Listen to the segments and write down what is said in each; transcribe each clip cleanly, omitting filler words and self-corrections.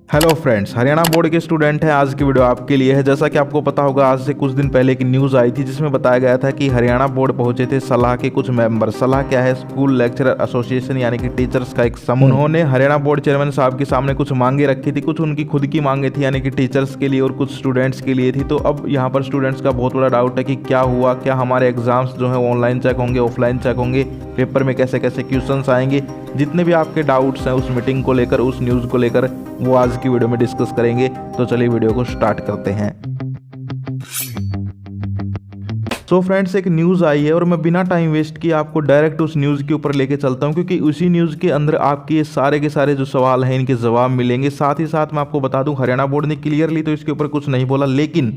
Hello friends, Haryana board के student हैं। आज की वीडियो आपके लिए है। जैसा कि आपको पता होगा, आज से कुछ दिन पहले की न्यूज़ आई थी जिसमें बताया गया था कि हरियाणा बोर्ड पहुंचे थे सलाह के कुछ मेंबर। सलाह क्या है? स्कूल लेक्चरर एसोसिएशन यानी कि टीचर्स का एक समूह। उन्होंने हरियाणा बोर्ड चेयरमैन साहब के सामने कुछ मांगे रखी थी। कुछ उनकी खुद की मांगे थी यानी कि टीचर्स के लिए और कुछ स्टूडेंट्स के लिए थी। तो अब यहाँ पर स्टूडेंट्स का बहुत बड़ा डाउट है कि क्या हुआ, क्या हमारे एग्जाम्स जो है ऑनलाइन चेक होंगे, ऑफलाइन चेक होंगे, पेपर में कैसे कैसे क्वेश्चंस आएंगे। जितने भी आपके डाउट्स हैं उस मीटिंग को लेकर, उस न्यूज़ को लेकर, वो आज की वीडियो में डिस्कस करेंगे। तो चलिए वीडियो को स्टार्ट करते हैं। सो फ्रेंड्स, एक न्यूज़ आई है और मैं बिना टाइम वेस्ट किए आपको डायरेक्ट उस न्यूज़ के ऊपर लेके चलता हूं, क्योंकि उसी न्यूज़ के अंदर आपके ये सारे के सारे जो सवाल हैं इनके जवाब मिलेंगे। साथ ही साथ मैं आपको बता दूं, हरियाणा बोर्ड ने क्लियरली तो इसके ऊपर कुछ नहीं बोला, लेकिन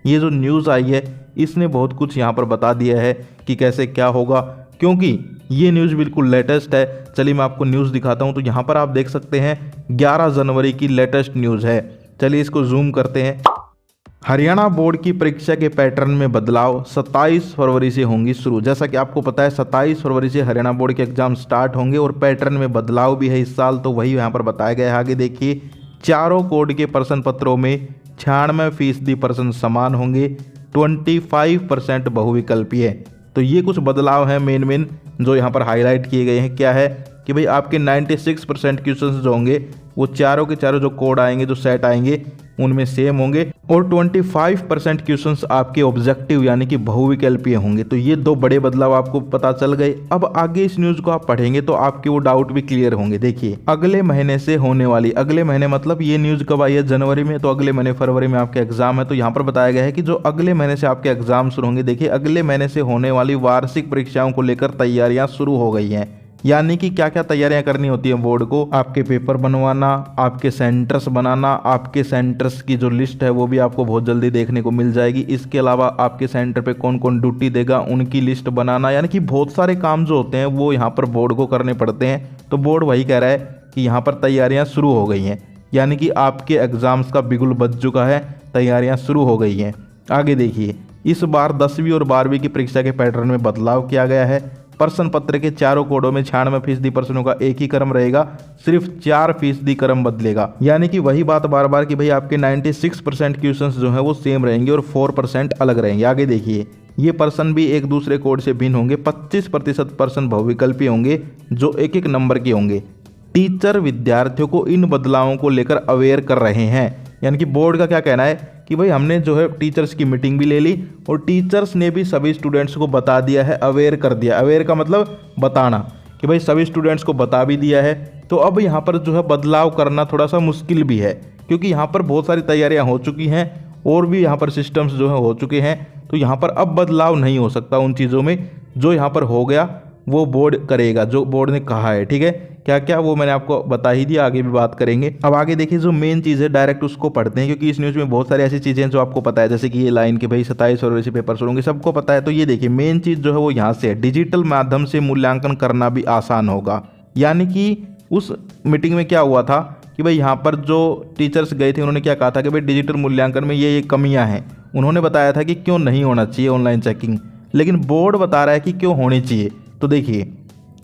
ये जो न्यूज़ आई है इसने बहुत कुछ यहाँ पर बता दिया है कि कैसे क्या होगा, क्योंकि ये न्यूज़ बिल्कुल लेटेस्ट है। चलिए मैं आपको न्यूज़ दिखाता हूँ। तो यहाँ पर आप देख सकते हैं 11 जनवरी की लेटेस्ट न्यूज़ है। चलिए इसको जूम करते हैं। हरियाणा बोर्ड की परीक्षा के पैटर्न में बदलाव 27 फरवरी से होंगी शुरू। जैसा कि आपको पता है 27 फरवरी से हरियाणा बोर्ड के एग्जाम स्टार्ट होंगे और पैटर्न में बदलाव भी है इस साल। तो वही यहाँ पर बताया गया है। आगे देखिए, चारों कोड के प्रश्न पत्रों में 96% प्रश्न समान होंगे, 25% बहुविकल्पीय। तो ये कुछ बदलाव हैं मेन जो यहाँ पर हाईलाइट किए गए हैं। क्या है कि भाई आपके 96% क्वेश्चंस जो होंगे वो चारों के चारों जो कोड आएंगे, जो सेट आएंगे, उनमें सेम होंगे और 25% क्वेश्चंस आपके ऑब्जेक्टिव यानी कि बहुविकल्पीय होंगे। तो ये दो बड़े बदलाव आपको पता चल गए। अब आगे इस न्यूज़ को आप पढ़ेंगे तो आपके वो डाउट भी क्लियर होंगे। देखिए, अगले महीने से होने वाली, अगले महीने मतलब ये न्यूज़ कब आई है? जनवरी में। तो अगले महीने फरवरी में आपके एग्जाम है। तो यहाँ पर बताया गया है कि जो अगले महीने से आपके एग्जाम शुरू होंगे। देखिए, अगले महीने से होने वाली वार्षिक परीक्षाओं को लेकर तैयारियां शुरू हो गई हैं। यानी कि क्या क्या तैयारियां करनी होती हैं बोर्ड को? आपके पेपर बनवाना, आपके सेंटर्स बनाना, आपके सेंटर्स की जो लिस्ट है वो भी आपको बहुत जल्दी देखने को मिल जाएगी। इसके अलावा आपके सेंटर पे कौन कौन ड्यूटी देगा उनकी लिस्ट बनाना, यानी कि बहुत सारे काम जो होते हैं वो यहाँ पर बोर्ड को करने पड़ते हैं। तो बोर्ड वही कह रहा है कि यहाँ पर तैयारियाँ शुरू हो गई हैं, यानी कि आपके एग्जाम्स का बिगुल बज चुका है, तैयारियाँ शुरू हो गई हैं। आगे देखिए, इस बार 10वीं और 12वीं की परीक्षा के पैटर्न में बदलाव किया गया है। प्रश्न पत्र के चारों कोडों में 96% प्रश्नों का एक ही क्रम रहेगा, सिर्फ 4% क्रम बदलेगा। यानी कि वही बात बार बार कि भाई आपके 96% क्वेश्चंस जो है वो सेम रहेंगे और 4% अलग रहेंगे। आगे देखिए, ये प्रश्न भी एक दूसरे कोड से भिन्न होंगे। 25% प्रश्न बहुविकल्पीय होंगे जो एक एक नंबर के होंगे। टीचर विद्यार्थियों को इन बदलावों को लेकर अवेयर कर रहे हैं। यानी कि बोर्ड का क्या कहना है कि भाई हमने जो है टीचर्स की मीटिंग भी ले ली और टीचर्स ने भी सभी स्टूडेंट्स को बता दिया है, अवेयर कर दिया। अवेयर का मतलब बताना, कि भाई सभी स्टूडेंट्स को बता भी दिया है। तो अब यहाँ पर जो है बदलाव करना थोड़ा सा मुश्किल भी है, क्योंकि यहाँ पर बहुत सारी तैयारियाँ हो चुकी हैं और भी यहाँ पर सिस्टम्स जो है हो चुके हैं। तो यहाँ पर अब बदलाव नहीं हो सकता उन चीज़ों में। जो यहाँ पर हो गया वो बोर्ड करेगा, जो बोर्ड ने कहा है। ठीक है, क्या क्या वो मैंने आपको बता ही दिया, आगे भी बात करेंगे। अब आगे देखिए, जो मेन चीज़ है डायरेक्ट उसको पढ़ते हैं, क्योंकि इस न्यूज़ में बहुत सारी ऐसी चीज़ें हैं जो आपको पता है। जैसे कि ये लाइन कि भाई 27 फरवरी से पेपर शुरू होंगे, सबको पता है। तो ये देखिए, मेन चीज़ जो है वो यहाँ से है, डिजिटल माध्यम से मूल्यांकन करना भी आसान होगा। यानी कि उस मीटिंग में क्या हुआ था कि भाई यहाँ पर जो टीचर्स गए थे उन्होंने क्या कहा था कि भाई डिजिटल मूल्यांकन में ये कमियाँ हैं। उन्होंने बताया था कि क्यों नहीं होना चाहिए ऑनलाइन चेकिंग, लेकिन बोर्ड बता रहा है कि क्यों होनी चाहिए। तो देखिए,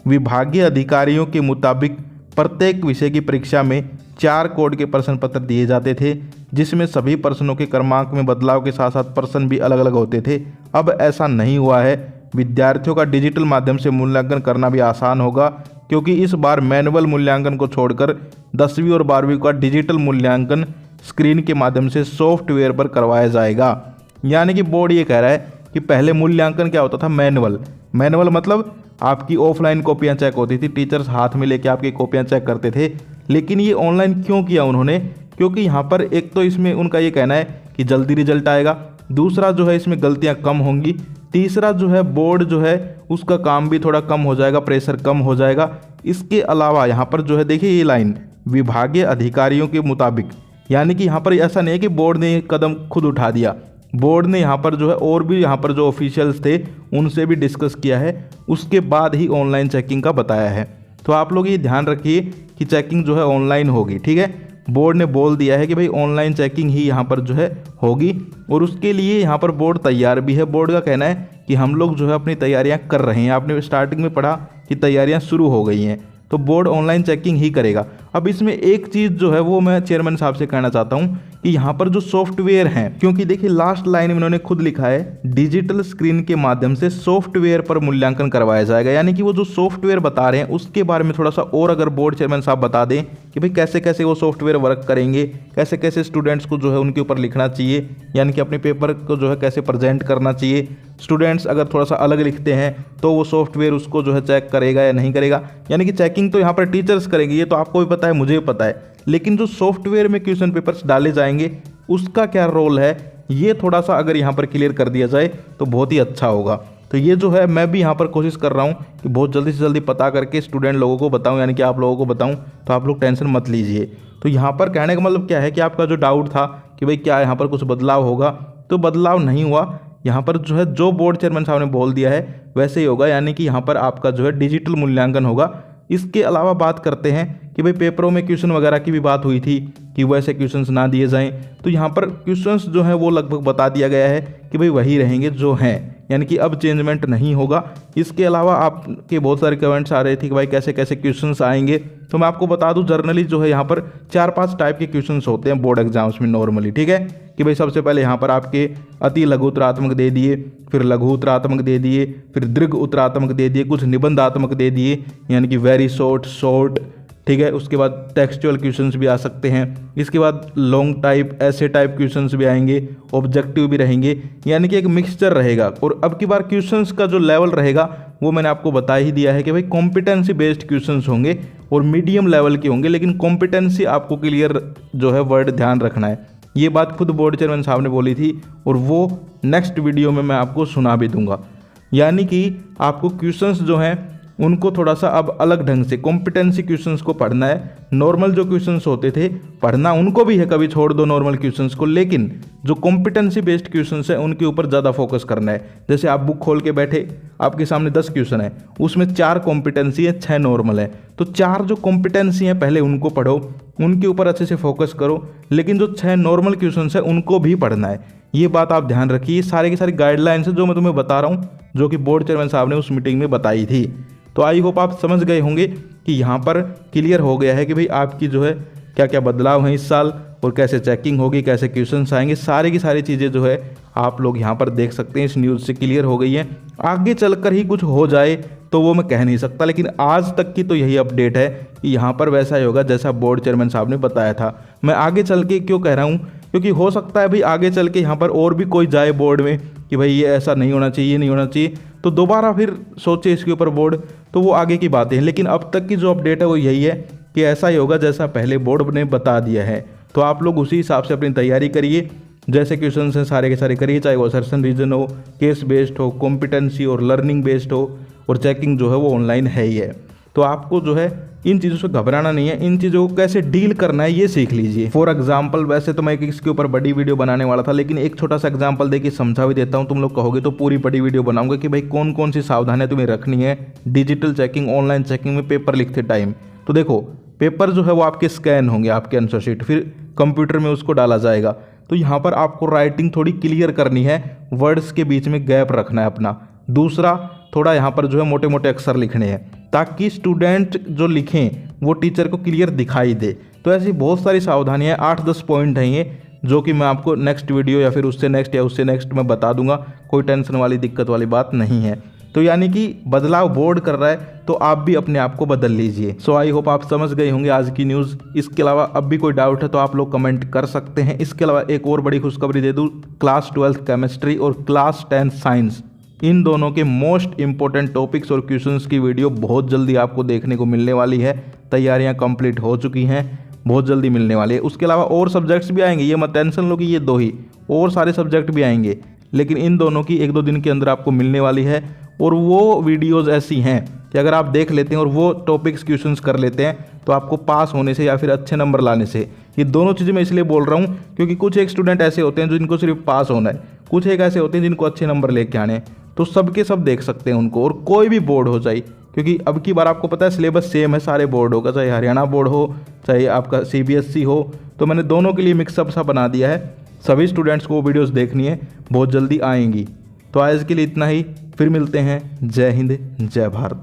विभागीय अधिकारियों के मुताबिक प्रत्येक विषय की परीक्षा में 4 कोड के प्रश्न पत्र दिए जाते थे, जिसमें सभी प्रश्नों के क्रमांक में बदलाव के साथ साथ प्रश्न भी अलग अलग होते थे। अब ऐसा नहीं हुआ है। विद्यार्थियों का डिजिटल माध्यम से मूल्यांकन करना भी आसान होगा, क्योंकि इस बार मैनुअल मूल्यांकन को छोड़कर 10वीं और 12वीं का डिजिटल मूल्यांकन स्क्रीन के माध्यम से सॉफ्टवेयर पर करवाया जाएगा। यानी कि बोर्ड ये कह रहा है कि पहले मूल्यांकन क्या होता था? मैनुअल मतलब आपकी ऑफलाइन कॉपियां चेक होती थी, टीचर्स हाथ में लेके आपकी कॉपियां चेक करते थे। लेकिन ये ऑनलाइन क्यों किया उन्होंने? क्योंकि यहाँ पर एक तो इसमें उनका ये कहना है कि जल्दी रिजल्ट आएगा, दूसरा जो है इसमें गलतियाँ कम होंगी, तीसरा जो है बोर्ड जो है उसका काम भी थोड़ा कम हो जाएगा, प्रेशर कम हो जाएगा। इसके अलावा यहाँ पर जो है देखिए, ये लाइन विभागीय अधिकारियों के मुताबिक, यानी कि यहाँ पर ऐसा नहीं है कि बोर्ड ने कदम खुद उठा दिया। बोर्ड ने यहाँ पर जो है और भी यहाँ पर जो ऑफिशियल्स थे उनसे भी डिस्कस किया है, उसके बाद ही ऑनलाइन चेकिंग का बताया है। तो आप लोग ये ध्यान रखिए कि चेकिंग जो है ऑनलाइन होगी। ठीक है, बोर्ड ने बोल दिया है कि भाई ऑनलाइन चेकिंग ही यहाँ पर जो है होगी और उसके लिए यहाँ पर बोर्ड तैयार भी है। बोर्ड का कहना है कि हम लोग जो है अपनी तैयारियाँ कर रहे हैं। आपने स्टार्टिंग में पढ़ा कि तैयारियाँ शुरू हो गई हैं, तो बोर्ड ऑनलाइन चेकिंग ही करेगा। अब इसमें एक चीज़ जो है वो मैं चेयरमैन साहब से कहना चाहता हूँ कि यहाँ पर जो सॉफ्टवेयर हैं, क्योंकि देखिए लास्ट लाइन में उन्होंने खुद लिखा है डिजिटल स्क्रीन के माध्यम से सॉफ्टवेयर पर मूल्यांकन करवाया जाएगा, यानी कि वो जो सॉफ्टवेयर बता रहे हैं उसके बारे में थोड़ा सा और अगर बोर्ड चेयरमैन साहब बता दें कि भाई कैसे कैसे वो सॉफ्टवेयर वर्क करेंगे, कैसे कैसे स्टूडेंट्स को जो है उनके ऊपर लिखना चाहिए, यानी कि अपने पेपर को जो है कैसे प्रेजेंट करना चाहिए। स्टूडेंट्स अगर थोड़ा सा अलग लिखते हैं तो वो सॉफ्टवेयर उसको जो है चेक करेगा या नहीं करेगा, यानी कि चेकिंग तो यहाँ पर टीचर्स करेंगे, ये तो आपको भी पता है, मुझे भी पता है। लेकिन जो सॉफ्टवेयर में क्वेश्चन पेपर्स डाले जाएंगे उसका क्या रोल है, ये थोड़ा सा अगर यहाँ पर क्लियर कर दिया जाए तो बहुत ही अच्छा होगा। तो ये जो है मैं भी यहाँ पर कोशिश कर रहा हूँ कि बहुत जल्दी से जल्दी पता करके स्टूडेंट लोगों को बताऊँ, यानी कि आप लोगों को बताऊँ, तो आप लोग टेंशन मत लीजिए। तो यहाँ पर कहने का मतलब क्या है कि आपका जो डाउट था कि भाई क्या यहाँ पर कुछ बदलाव होगा, तो बदलाव नहीं हुआ। यहाँ पर जो है जो बोर्ड चेयरमैन साहब ने बोल दिया है वैसे ही होगा, यानी कि यहाँ पर आपका जो है डिजिटल मूल्यांकन होगा। इसके अलावा बात करते हैं कि भाई पेपरों में क्वेश्चन वगैरह की भी बात हुई थी कि वैसे क्वेश्चंस ना दिए जाएं, तो यहाँ पर क्वेश्चंस जो हैं वो लगभग बता दिया गया है कि भाई वही रहेंगे जो हैं, यानी कि अब चेंजमेंट नहीं होगा। इसके अलावा आपके बहुत सारे कमेंट्स आ रहे थे कि भाई कैसे कैसे क्वेश्चंस आएंगे, तो मैं आपको बता दूं जनरली जो है यहाँ पर 4-5 टाइप के क्वेश्चंस होते हैं बोर्ड एग्जाम्स में नॉर्मली, ठीक है। कि भाई सबसे पहले यहाँ पर आपके अति लघु उत्तरात्मक दे दिए, फिर लघु उत्तरात्मक दे दिए, फिर दीर्घ उत्तरात्मक दे दिए, कुछ निबंधात्मक दे दिए, यानी कि वेरी शॉर्ट, ठीक है। उसके बाद टेक्सचुअल क्वेश्चंस भी आ सकते हैं, इसके बाद लॉन्ग टाइप ऐसे टाइप क्वेश्चंस भी आएंगे, ऑब्जेक्टिव भी रहेंगे, यानी कि एक मिक्सचर रहेगा। और अब की बार क्वेश्चंस का जो लेवल रहेगा वो मैंने आपको बता ही दिया है कि भाई कॉम्पिटेंसी बेस्ड क्वेश्चंस होंगे और मीडियम लेवल के होंगे, लेकिन कॉम्पिटेंसी आपको क्लियर जो है वर्ड ध्यान रखना है। ये बात खुद बोर्ड चेयरमैन साहब ने बोली थी और वो नेक्स्ट वीडियो में मैं आपको सुना भी दूंगा। यानी कि आपको क्वेश्चंस जो हैं उनको थोड़ा सा अब अलग ढंग से कॉम्पिटेंसी क्वेश्चंस को पढ़ना है। नॉर्मल जो क्वेश्चंस होते थे पढ़ना उनको भी है, कभी छोड़ दो नॉर्मल क्वेश्चंस को, लेकिन जो कॉम्पिटेंसी बेस्ड क्वेश्चंस है उनके ऊपर ज़्यादा फोकस करना है। जैसे आप बुक खोल के बैठे, आपके सामने 10 क्वेश्चन है, उसमें 4 कॉम्पिटेंसी है, 6 नॉर्मल है, तो 4 जो कॉम्पिटेंसी है पहले उनको पढ़ो, उनके ऊपर अच्छे से फोकस करो, लेकिन जो 6 नॉर्मल क्वेश्चन है उनको भी पढ़ना है। ये बात आप ध्यान रखिए। सारे की सारी गाइडलाइंस है जो मैं तुम्हें बता रहा हूँ, जो कि बोर्ड चेयरमैन साहब ने उस मीटिंग में बताई थी। तो आई होप आप समझ गए होंगे कि यहाँ पर क्लियर हो गया है कि भाई आपकी जो है क्या क्या बदलाव हैं इस साल और कैसे चेकिंग होगी, कैसे क्वेश्चंस आएंगे, सारी की सारी चीज़ें जो है आप लोग यहाँ पर देख सकते हैं। इस न्यूज़ से क्लियर हो गई है। आगे चलकर ही कुछ हो जाए तो वो मैं कह नहीं सकता, लेकिन आज तक की तो यही अपडेट है कि यहाँ पर वैसा ही होगा जैसा बोर्ड चेयरमैन साहब ने बताया था। मैं आगे चल के क्यों कह रहा हूँ, क्योंकि हो सकता है भाई आगे चल के यहाँ पर और भी कोई जाए बोर्ड में कि भाई ये ऐसा नहीं होना चाहिए, ये नहीं होना चाहिए, तो दोबारा फिर सोचे इसके ऊपर बोर्ड, तो वो आगे की बातें हैं। लेकिन अब तक की जो अपडेट है वो यही है कि ऐसा ही होगा जैसा पहले बोर्ड ने बता दिया है। तो आप लोग उसी हिसाब से अपनी तैयारी करिए, जैसे क्वेश्चन हैं सारे के सारे करिए, चाहे वो असर्शन रीजन हो, केस बेस्ड हो, कॉम्पिटेंसी और लर्निंग बेस्ड हो, और चेकिंग जो है वो ऑनलाइन है ही है। तो आपको जो है इन चीज़ों से घबराना नहीं है, इन चीज़ों को कैसे डील करना है ये सीख लीजिए। फॉर एग्जाम्पल, वैसे तो मैं इसके ऊपर बड़ी वीडियो बनाने वाला था, लेकिन एक छोटा सा एग्जाम्पल देके समझा भी देता हूँ। तुम लोग कहोगे तो पूरी बड़ी वीडियो बनाऊंगा कि भाई कौन कौन सी सावधानियां तुम्हें रखनी है डिजिटल चेकिंग, ऑनलाइन चेकिंग में पेपर लिखते टाइम। तो देखो, पेपर जो है वो आपके स्कैन होंगे, आपके आंसर शीट, फिर कंप्यूटर में उसको डाला जाएगा। तो यहाँ पर आपको राइटिंग थोड़ी क्लियर करनी है, वर्ड्स के बीच में गैप रखना है अपना। दूसरा, थोड़ा यहाँ पर जो है मोटे मोटे अक्षर लिखने हैं ताकि स्टूडेंट जो लिखें वो टीचर को क्लियर दिखाई दे। तो ऐसी बहुत सारी सावधानियाँ, 8-10 पॉइंट हैं ये, जो कि मैं आपको नेक्स्ट वीडियो या फिर उससे नेक्स्ट या उससे नेक्स्ट में बता दूंगा। कोई टेंशन वाली दिक्कत वाली बात नहीं है। तो यानी कि बदलाव बोर्ड कर रहा है तो आप भी अपने आप को बदल लीजिए। सो आई होप आप समझ गए होंगे आज की न्यूज़। इसके अलावा अब भी कोई डाउट है तो आप लोग कमेंट कर सकते हैं। इसके अलावा एक और बड़ी खुशखबरी दे दूँ, क्लास 12 केमिस्ट्री और क्लास 10 साइंस, इन दोनों के मोस्ट इंपॉर्टेंट टॉपिक्स और क्वेश्चंस की वीडियो बहुत जल्दी आपको देखने को मिलने वाली है। तैयारियां कंप्लीट हो चुकी हैं, बहुत जल्दी मिलने वाली है। उसके अलावा और सब्जेक्ट्स भी आएंगे, ये मत टेंशन लो कि ये 2 ही, और सारे सब्जेक्ट भी आएंगे, लेकिन इन दोनों की 1-2 दिन के अंदर आपको मिलने वाली है। और वो वीडियोज़ ऐसी हैं कि अगर आप देख लेते हैं और वो टॉपिक्स क्वेश्चंस कर लेते हैं तो आपको पास होने से या फिर अच्छे नंबर लाने से, ये दोनों चीज़ें मैं इसलिए बोल रहा हूँ क्योंकि कुछ एक स्टूडेंट ऐसे होते हैं जिनको सिर्फ पास होना है, कुछ एक ऐसे होते हैं जिनको अच्छे नंबर लेके आने हैं। तो सबके सब देख सकते हैं उनको, और कोई भी बोर्ड हो जाए, क्योंकि अब की बार आपको पता है सिलेबस सेम है सारे बोर्डों का, चाहे हरियाणा बोर्ड हो चाहे आपका CBSE हो। तो मैंने दोनों के लिए मिक्सअप सा बना दिया है। सभी स्टूडेंट्स को वो वीडियोस देखनी है, बहुत जल्दी आएंगी। तो आज के लिए इतना ही, फिर मिलते हैं। जय हिंद, जय भारत।